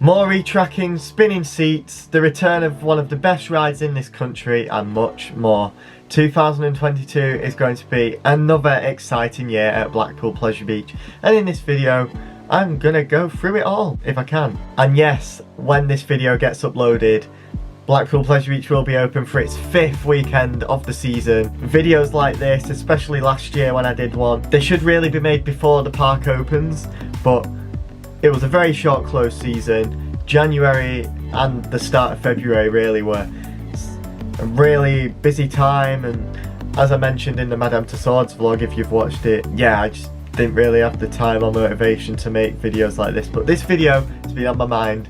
More retracking, spinning seats, the return of one of the best rides in this country, and much more. 2022 is going to be another exciting year at Blackpool Pleasure Beach, and in this video I'm gonna go through it all if I can. And yes, when this video gets uploaded, Blackpool Pleasure Beach will be open for its 5th weekend of the season. Videos like this, especially last year when I did one, they should really be made before the park opens, but it was a very short closed season. January and the start of February really were a really busy time, and as I mentioned in the Madame Tussauds vlog, if you've watched it, yeah, I just didn't really have the time or motivation to make videos like this. But this video has been on my mind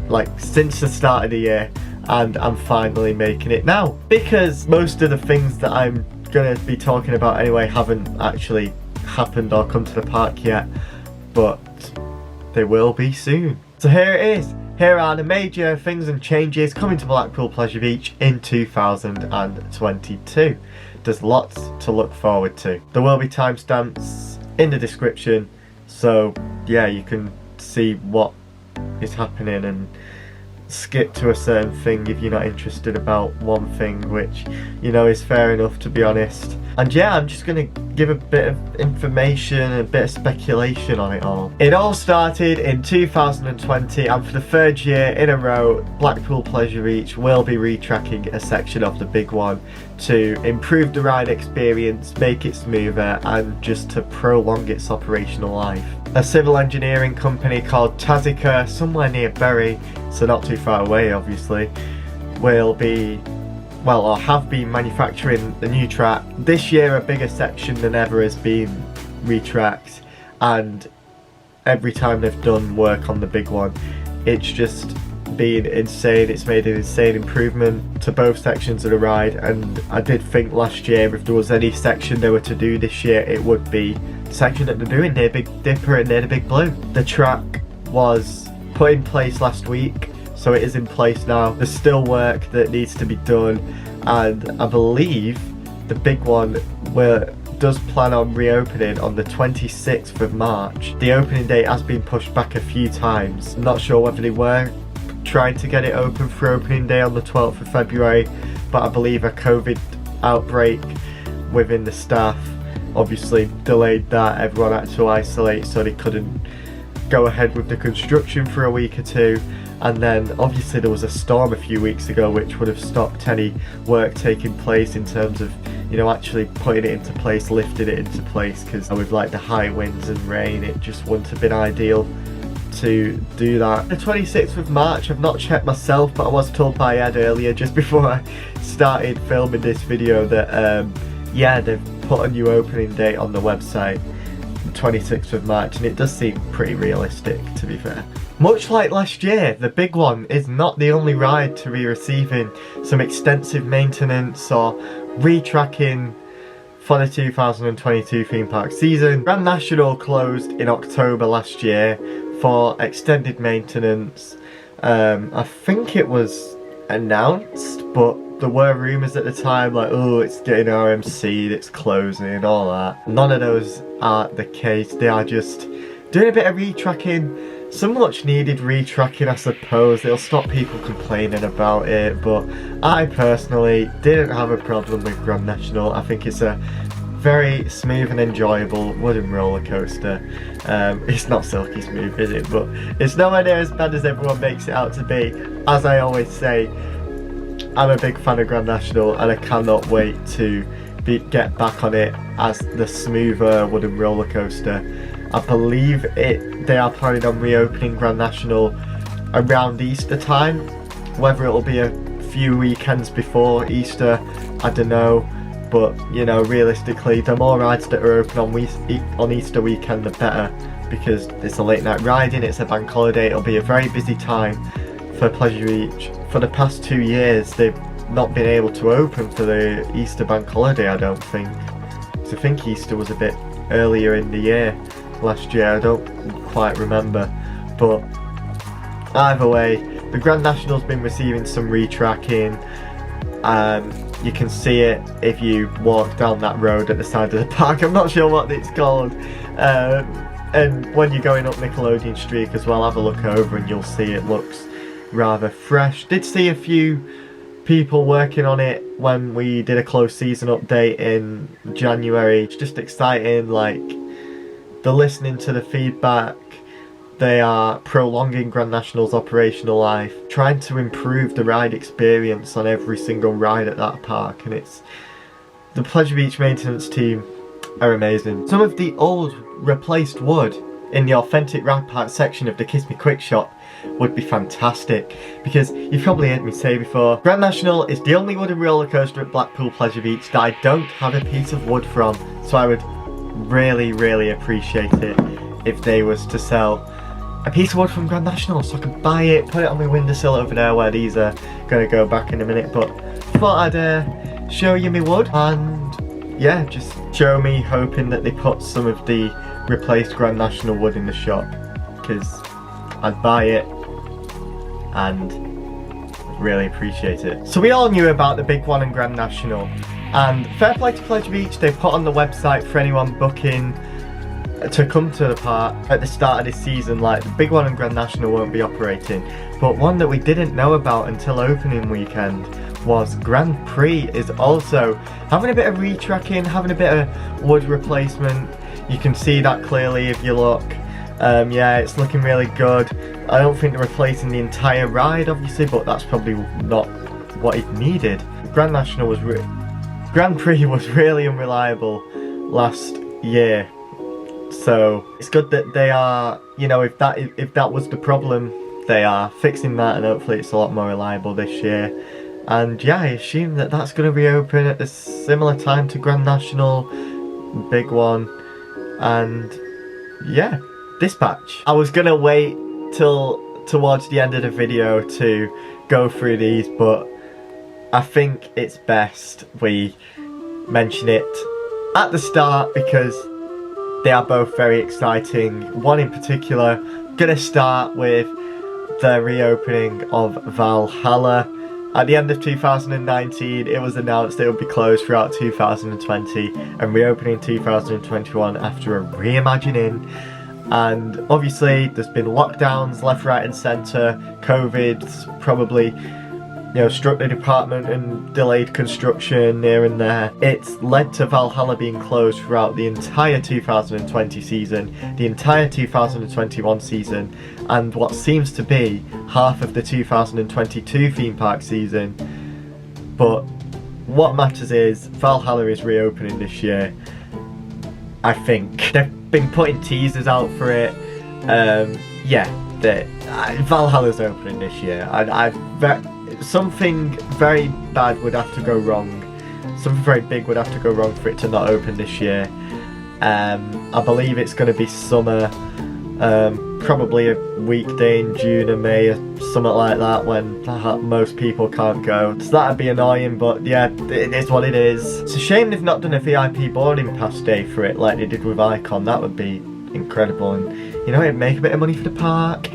like since the start of the year, and I'm finally making it now, because most of the things that I'm gonna be talking about anyway haven't actually happened or come to the park yet, but they will be soon. So here it is. Here are the major things and changes coming to Blackpool Pleasure Beach in 2022. There's lots to look forward to. There will be timestamps in the description, so yeah, you can see what is happening and skip to a certain thing if you're not interested about one thing, which, you know, is fair enough, to be honest. And yeah, I'm just gonna give a bit of information and a bit of speculation on it all. It all started in 2020, and for the 3rd year in a row, Blackpool Pleasure Beach will be retracking a section of the big one to improve the ride experience, make it smoother, and just to prolong its operational life. A civil engineering company called Tazica, somewhere near Bury, so not too far away obviously, will be, well, or have been manufacturing the new track. This year a bigger section than ever has been retracked, and every time they've done work on the big one, it's just been insane. It's made an insane improvement to both sections of the ride, and I did think last year if there was any section they were to do this year, it would be the section that they're doing near Big Dipper and near the Big Blue. The track was put in place last week, so it is in place now. There's still work that needs to be done, and I believe the big one does plan on reopening on the 26th of March. The opening date has been pushed back a few times. I'm not sure whether they were trying to get it open for opening day on the 12th of February, but I believe a COVID outbreak within the staff obviously delayed that. Everyone had to isolate, so they couldn't go ahead with the construction for a week or two. And then obviously there was a storm a few weeks ago which would have stopped any work taking place in terms of, you know, actually putting it into place, lifting it into place, because with like the high winds and rain, it just wouldn't have been ideal to do that. The 26th of March, I've not checked myself, but I was told by Ed earlier just before I started filming this video that yeah, they've put a new opening date on the website, 26th of March, and it does seem pretty realistic, to be fair. Much like last year, the big one is not the only ride to be receiving some extensive maintenance or retracking for the 2022 theme park season. Grand National closed in October last year for extended maintenance. I think it was announced, but there were rumours at the time like, oh, it's getting RMC'd, it's closing, all that. None of those are the case. They are just doing a bit of retracking, some much needed retracking, I suppose. It'll stop people complaining about it, but I personally didn't have a problem with Grand National. I think it's a very smooth and enjoyable wooden roller coaster. It's not silky smooth, is it? But it's nowhere near as bad as everyone makes it out to be. As I always say, I'm a big fan of Grand National, and I cannot wait to get back on it as the smoother wooden roller coaster. I believe they are planning on reopening Grand National around Easter time. Whether it'll be a few weekends before Easter, I don't know. But, you know, realistically, the more rides that are open on Easter weekend, the better, because it's a late night riding, it's a bank holiday, it'll be a very busy time for Pleasure Beach. For the past 2 years, they've not been able to open for the Easter bank holiday, I don't think. So I think Easter was a bit earlier in the year last year, I don't quite remember. But either way, the Grand National's been receiving some retracking. You can see it if you walk down that road at the side of the park. I'm not sure what it's called. And when you're going up Nickelodeon Street as well, have a look over and you'll see it looks rather fresh. Did see a few people working on it when we did a closed season update in January. It's just exciting, like, they're listening to the feedback, they are prolonging Grand National's operational life, trying to improve the ride experience on every single ride at that park, and it's, the Pleasure Beach maintenance team are amazing. Some of the old replaced wood in the authentic ride park section of the Kiss Me Quick shop would be fantastic, because you've probably heard me say before, Grand National is the only wooden roller coaster at Blackpool Pleasure Beach that I don't have a piece of wood from, so I would really appreciate it if they was to sell a piece of wood from Grand National so I could buy it, put it on my windowsill over there where these are going to go back in a minute. But thought I'd show you my wood, and yeah, just show me hoping that they put some of the replaced Grand National wood in the shop, because I'd buy it and really appreciate it. So we all knew about the big one in Grand National, and fair play to Pleasure Beach, they put on the website for anyone booking to come to the park at the start of this season, like the big one in Grand National won't be operating, but one that we didn't know about until opening weekend was Grand Prix is also having a bit of retracking, having a bit of wood replacement. You can see that clearly if you look. Yeah, it's looking really good. I don't think they're replacing the entire ride obviously, but that's probably not what it needed. Grand Prix was really unreliable last year, so it's good that they are, you know, if that was the problem, they are fixing that, and hopefully it's a lot more reliable this year. And yeah, I assume that that's going to reopen at a similar time to Grand National, big one. And yeah, Dispatch. I was going to wait till towards the end of the video to go through these, but I think it's best we mention it at the start because they are both very exciting. One in particular, going to start with the reopening of Valhalla. At the end of 2019, it was announced it would be closed throughout 2020 and reopening in 2021 after a reimagining. And obviously, there's been lockdowns left, right, and centre. COVID's probably, you know, struck the department and delayed construction here and there. It's led to Valhalla being closed throughout the entire 2020 season, the entire 2021 season, and what seems to be half of the 2022 theme park season. But what matters is Valhalla is reopening this year. I think they've been putting teasers out for it. Yeah, Valhalla's opening this year. Something very bad would have to go wrong. Something very big would have to go wrong for it to not open this year. I believe it's going to be summer, probably a weekday in June or May or something like that when most people can't go. So that'd be annoying, but yeah, it is what it is. It's a shame they've not done a VIP boarding pass day for it like they did with Icon. That would be incredible, and you know, it'd make a bit of money for the park.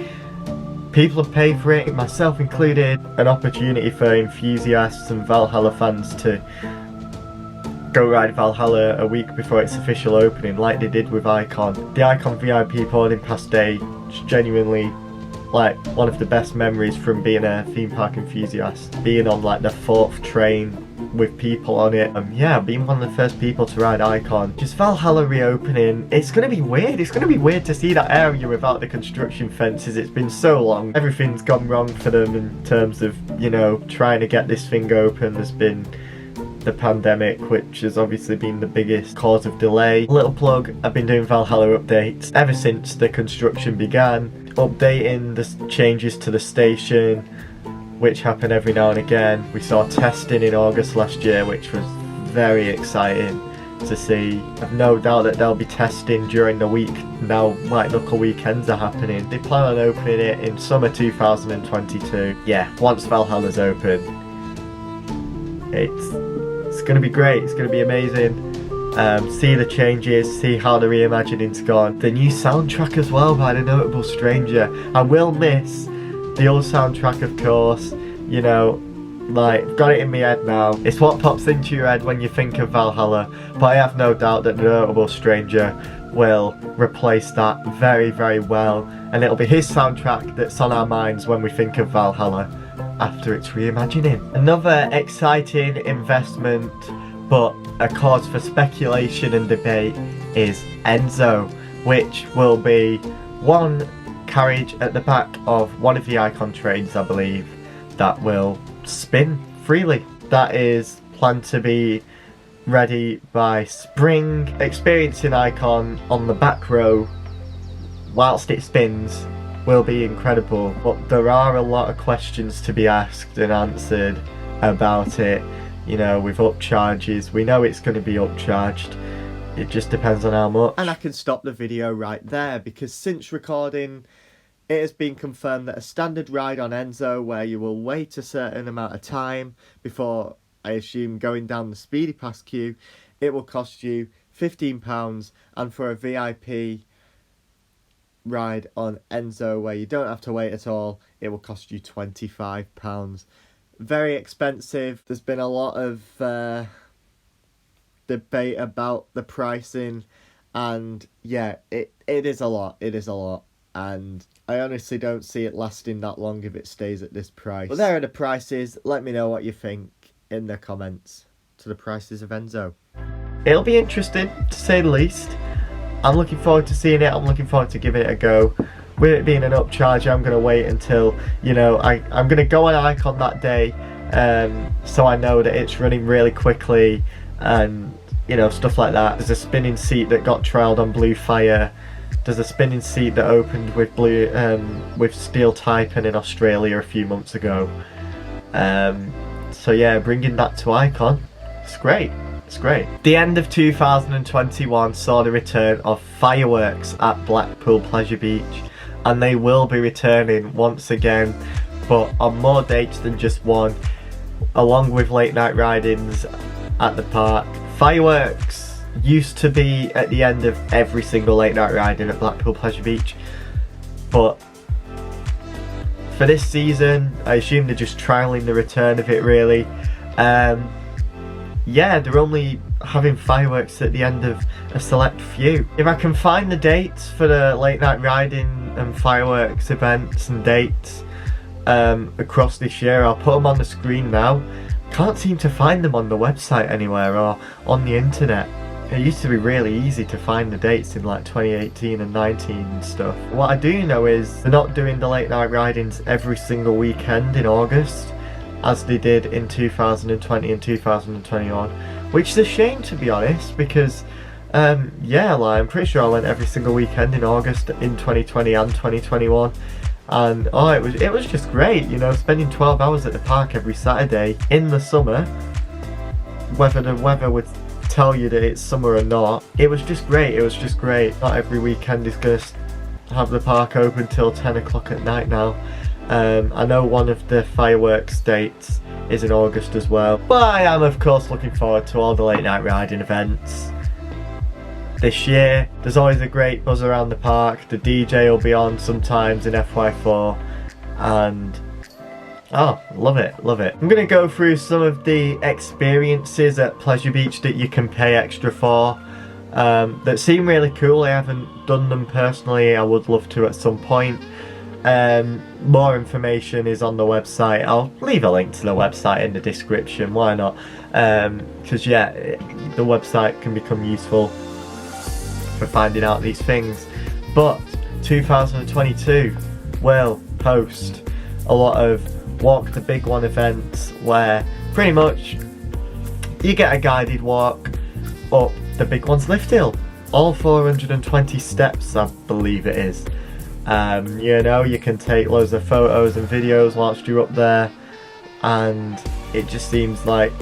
People have paid for it, myself included. An opportunity for enthusiasts and Valhalla fans to go ride Valhalla a week before its official opening, like they did with Icon. The Icon VIP boarding pass day is genuinely like one of the best memories from being a theme park enthusiast. Being on like the 4th train with people on it, yeah, being one of the first people to ride Icon. Just Valhalla reopening, it's gonna be weird. It's gonna be weird to see that area without the construction fences. It's been so long. Everything's gone wrong for them in terms of, you know, trying to get this thing open. There's been the pandemic, which has obviously been the biggest cause of delay. Little plug, I've been doing Valhalla updates ever since the construction began, updating the changes to the station, which happen every now and again. We saw testing in August last year, which was very exciting to see. I've no doubt that they'll be testing during the week now White Knuckle weekends are happening. They plan on opening it in summer 2022. Yeah, once Valhalla's open, it's gonna be great, it's gonna be amazing. See the changes, see how the reimagining's gone. The new soundtrack as well by The Notable Stranger. I will miss the old soundtrack, of course, you know, like, got it in my head now. It's what pops into your head when you think of Valhalla, but I have no doubt that The Notable Stranger will replace that very, very well, and it'll be his soundtrack that's on our minds when we think of Valhalla after its reimagining. Another exciting investment, but a cause for speculation and debate, is Enso, which will be one carriage at the back of one of the Icon trains, I believe, that will spin freely. That is planned to be ready by spring. Experiencing Icon on the back row whilst it spins will be incredible, but there are a lot of questions to be asked and answered about it. You know, with upcharges, we know it's going to be upcharged. It just depends on how much. And I can stop the video right there, because since recording, it has been confirmed that a standard ride on Enso, where you will wait a certain amount of time before, I assume, going down the Speedy Pass queue, it will cost you £15, and for a VIP ride on Enso where you don't have to wait at all, it will cost you £25. Very expensive. There's been a lot of debate about the pricing, and yeah, it is a lot. It is a lot, and I honestly don't see it lasting that long if it stays at this price. But there are the prices. Let me know what you think in the comments to the prices of Enso. It'll be interesting, to say the least. I'm looking forward to seeing it. I'm looking forward to giving it a go. With it being an upcharge, I'm going to wait until, you know, I'm going to go on Icon that day, so I know that it's running really quickly, and, you know, stuff like that. There's a spinning seat that got trialled on Blue Fire. There's a spinning seat that opened with with Steel Taipan in Australia a few months ago. So yeah, bringing that to Icon, it's great. It's great. The end of 2021 saw the return of fireworks at Blackpool Pleasure Beach, and they will be returning once again, but on more dates than just one, along with late night ridings at the park. Fireworks used to be at the end of every single late night riding at Blackpool Pleasure Beach, but for this season, I assume they're just trialling the return of it, really. Yeah, they're only having fireworks at the end of a select few. If I can find the dates for the late night riding and fireworks events and dates across this year, I'll put them on the screen now. Can't seem to find them on the website anywhere or on the internet. It used to be really easy to find the dates in like 2018 and 19 and stuff. What I do know is they're not doing the late night ridings every single weekend in August, as they did in 2020 and 2021, which is a shame, to be honest, because yeah, like, I'm pretty sure I went every single weekend in August in 2020 and 2021, and oh, it was just great, you know, spending 12 hours at the park every Saturday in the summer, whether the weather would tell you that it's summer or not. It was just great. It was just great. Not every weekend is going to have the park open till 10 o'clock at night now. I know one of the fireworks dates is in August as well, but I am of course looking forward to all the late night riding events this year. There's always a great buzz around the park. The DJ will be on sometimes in FY4, and oh, love it, love it. I'm going to go through some of the experiences at Pleasure Beach that you can pay extra for, that seem really cool. I haven't done them personally. I would love to at some point. More information is on the website. I'll leave a link to the website in the description, why not? Because yeah, the website can become useful for finding out these things. But 2022 will host a lot of Walk the Big One events, where pretty much you get a guided walk up the Big One's lift hill, all 420 steps I believe it is. You know, you can take loads of photos and videos whilst you're up there, and it just seems like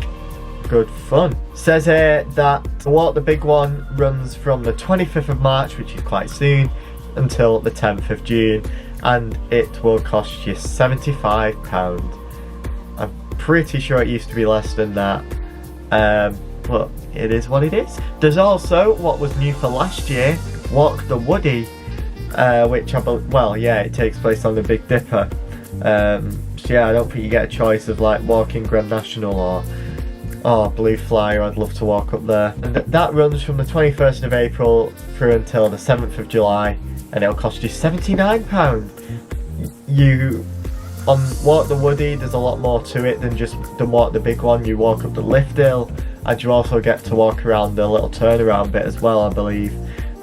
good fun. Says here that Walk the Big One runs from the 25th of March, which is quite soon, until the 10th of June, and it will cost you £75. I'm pretty sure it used to be less than that, but it is what it is. There's also, what was new for last year, Walk the Woodie, which I believe, well, yeah, it takes place on the Big Dipper. So yeah, I don't think you get a choice of like walking Grand National or Oh, Blue Flyer, I'd love to walk up there. And that runs from the 21st of April through until the 7th of July, and it'll cost you £79. You, on Walk the Woodie, there's a lot more to it than Walk the big one. You walk up the lift hill, and you also get to walk around the little turnaround bit as well, I believe,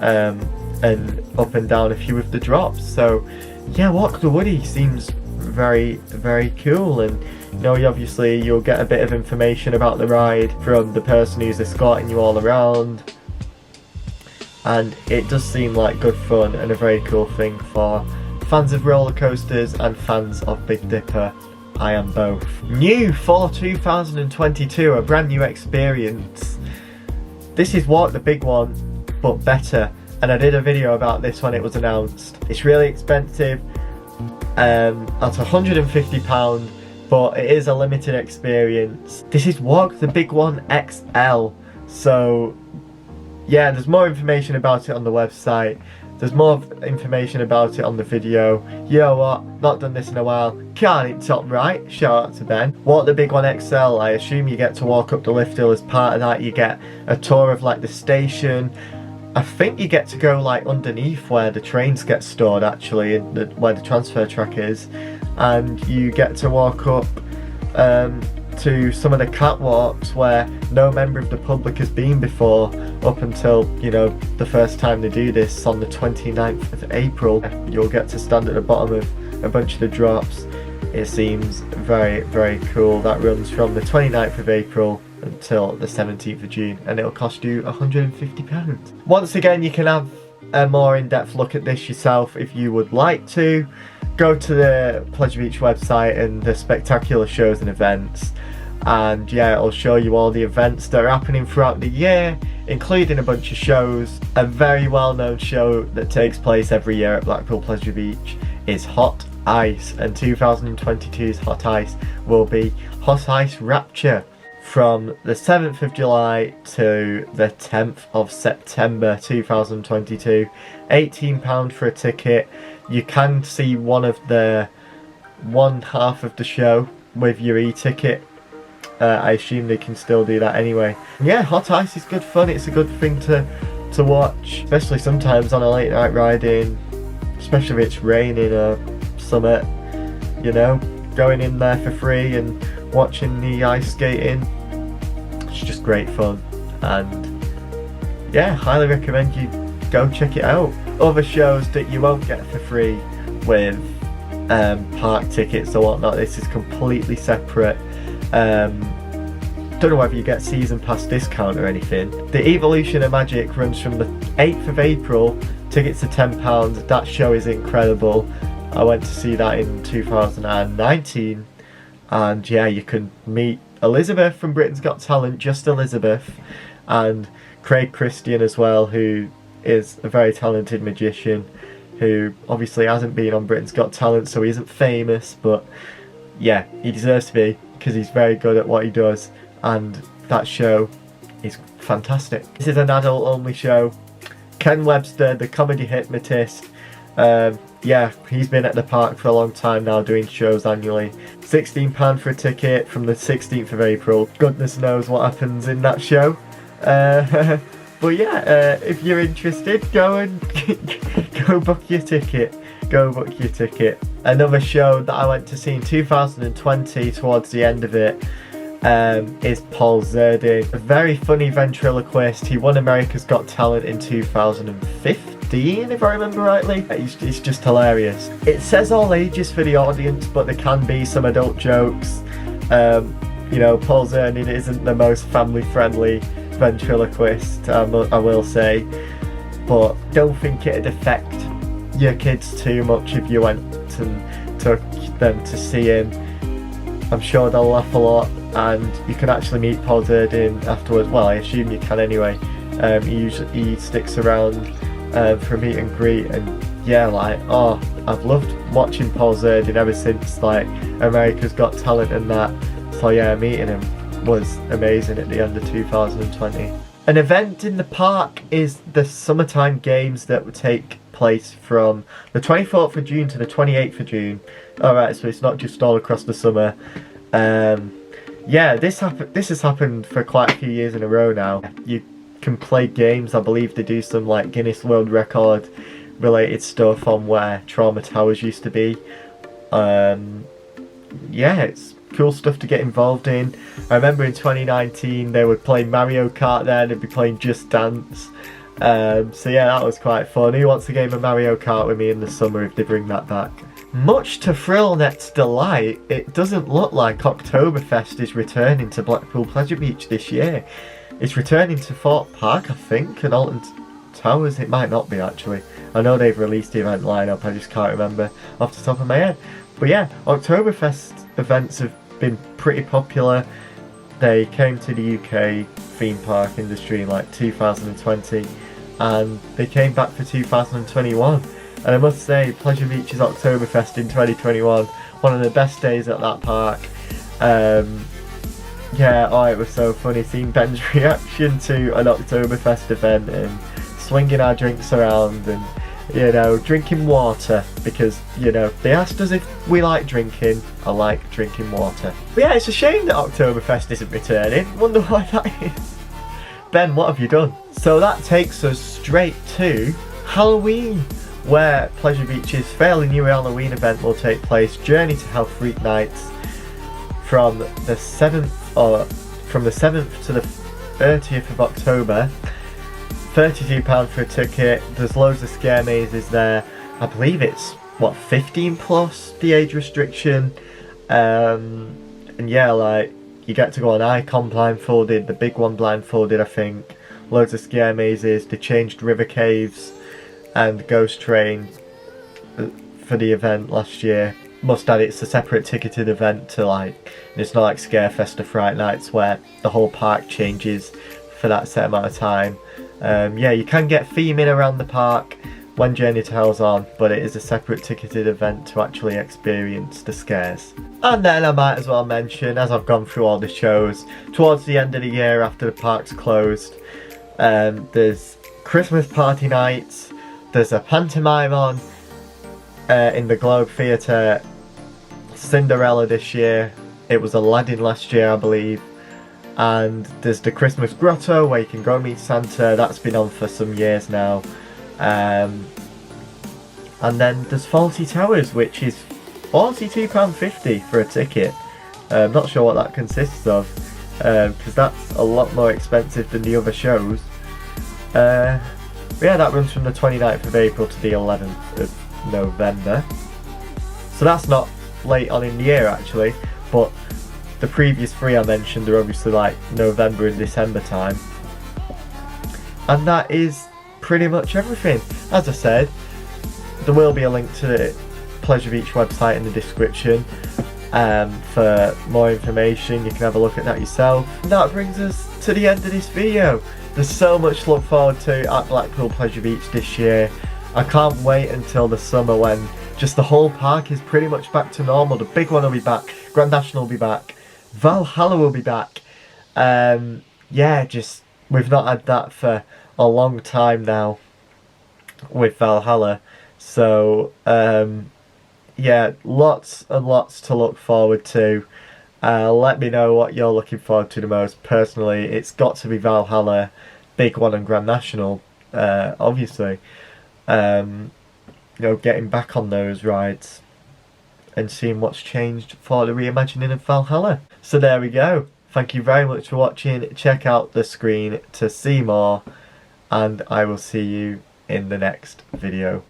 and up and down a few of the drops. So yeah, Walk the Woodie seems very, very cool. And you know, you'll get a bit of information about the ride from the person who's escorting you all around, and it does seem like good fun and a very cool thing for fans of roller coasters and fans of Big Dipper. I am both. New for 2022, a brand new experience. This is Walk the big one, but better. And I did a video about this when it was announced. It's really expensive. That's £150, but it is a limited experience. This is Walk the Big One XL. So yeah, there's more information about it on the website. There's more information about it on the video. You know what? Not done this in a while. Can't it top right? Shout out to Ben. Walk the Big One XL. I assume you get to walk up the lift hill as part of that. You get a tour of like the station. I think you get to go like underneath where the trains get stored, actually, where the transfer track is, and you get to walk up to some of the catwalks where no member of the public has been before, up until, you know, the first time they do this on the 29th of April. You'll get to stand at the bottom of a bunch of the drops. It seems very, very cool. That runs from the 29th of April until the 17th of June, and it'll cost you £150. Once again, you can have a more in-depth look at this yourself if you would like to. Go to the Pleasure Beach website and the spectacular shows and events, and yeah, it'll show you all the events that are happening throughout the year, including a bunch of shows. A very well-known show that takes place every year at Blackpool Pleasure Beach is Hot Ice, and 2022's Hot Ice will be Hot Ice Rapture from the 7th of July to the 10th of September 2022. £18 for a ticket. You can see one half of the show with your e-ticket. I assume they can still do that anyway. Yeah, Hot Ice is good fun. It's a good thing to watch, especially sometimes on a late night riding, especially if it's raining or something, you know, going in there for free and watching the ice skating. It's just great fun, and yeah, highly recommend you go check it out. Other shows that you won't get for free with park tickets or whatnot, this is completely separate. Don't know whether you get season pass discount or anything. The Evolution of Magic runs from the 8th of April. Tickets are £10. That show is incredible. I went to see that in 2019, and yeah, you can meet Elizabeth from Britain's Got Talent, just Elizabeth, and Craig Christian as well, who is a very talented magician who obviously hasn't been on Britain's Got Talent, so he isn't famous, but yeah, he deserves to be because he's very good at what he does, and that show is fantastic. This is an adult only show. Ken Webster, the comedy hypnotist, yeah, he's been at the park for a long time now, doing shows annually. £16 for a ticket from the 16th of April. Goodness knows what happens in that show. But yeah, if you're interested, go book your ticket. Go book your ticket. Another show that I went to see in 2020, towards the end of it, is Paul Zerdin. A very funny ventriloquist. He won America's Got Talent in 2015, if I remember rightly. He's just hilarious. It says all ages for the audience, but there can be some adult jokes. You know, Paul Zerdin isn't the most family-friendly ventriloquist, I will say, but don't think it'd affect your kids too much if you went and took them to see him. I'm sure they'll laugh a lot, and you can actually meet Paul Zerdin afterwards. Well, I assume you can anyway. He sticks around for a meet and greet, and yeah, like, oh, I've loved watching Paul Zerdin ever since like America's Got Talent and that. So yeah, meeting him was amazing at the end of 2020. An event in the park is the summertime games that would take place from the 24th of June to the 28th of June. Alright, so it's not just all across the summer. yeah, this has happened for quite a few years in a row now. You can play games. I believe they do some like Guinness World Record related stuff on where Trauma Towers used to be. Yeah, it's cool stuff to get involved in. I remember in 2019 they would play Mario Kart there, they'd be playing Just Dance. So yeah, that was quite fun. Who wants a game of Mario Kart with me in the summer if they bring that back? Much to Thrillnet's delight, it doesn't look like Oktoberfest is returning to Blackpool Pleasure Beach this year. It's returning to Fort Park, I think, and Alton Towers. It might not be, actually. I know they've released the event lineup, I just can't remember off the top of my head. But yeah, Oktoberfest events have been pretty popular. They came to the UK theme park industry in like 2020, and they came back for 2021. And I must say, Pleasure Beach's Oktoberfest in 2021, one of the best days at that park. Yeah, oh, it was so funny seeing Ben's reaction to an Oktoberfest event and swinging our drinks around and, you know, drinking water because, you know, they asked us if we like drinking. I like drinking water. But yeah, it's a shame that Oktoberfest isn't returning. Wonder why that is. Ben, what have you done? So that takes us straight to Halloween, where Pleasure Beach's fairly new Halloween event will take place. Journey to Hell Freak Nights from the 7th to the 30th of October. £32 for a ticket. There's loads of scare mazes there. I believe it's what, 15 plus the age restriction. And yeah, like you get to go on Icon blindfolded, the big one blindfolded, I think. Loads of scare mazes. They changed River Caves and Ghost Train for the event last year. Must add, it's a separate ticketed event to like, it's not like Scarefest or Fright Nights where the whole park changes for that set amount of time. Yeah, you can get theming around the park when Journey to Hell's on, but it is a separate ticketed event to actually experience the scares. And then I might as well mention, as I've gone through all the shows, towards the end of the year after the park's closed, there's Christmas party nights, there's a pantomime on in the Globe Theatre, Cinderella this year, it was Aladdin last year I believe, and there's the Christmas Grotto where you can go meet Santa. That's been on for some years now. And then there's Fawlty Towers, which is £42.50 for a ticket. I'm not sure what that consists of, because that's a lot more expensive than the other shows. But yeah, that runs from the 29th of April to the 11th of November. So that's not late on in the year actually, but the previous three I mentioned are obviously like November and December time. And that is pretty much everything. As I said, there will be a link to the Pleasure Beach website in the description for more information. You can have a look at that yourself. And that brings us to the end of this video. There's so much to look forward to at Blackpool Pleasure Beach this year. I can't wait until the summer when just the whole park is pretty much back to normal. The big one will be back, Grand National will be back, Valhalla will be back. Yeah, just we've not had that for a long time now with Valhalla. So yeah, lots and lots to look forward to. Let me know what you're looking forward to the most. Personally, it's got to be Valhalla, big one, and Grand National, obviously. You know, getting back on those rides and seeing what's changed for the reimagining of Valhalla. So there we go. Thank you very much for watching. Check out the screen to see more, and I will see you in the next video.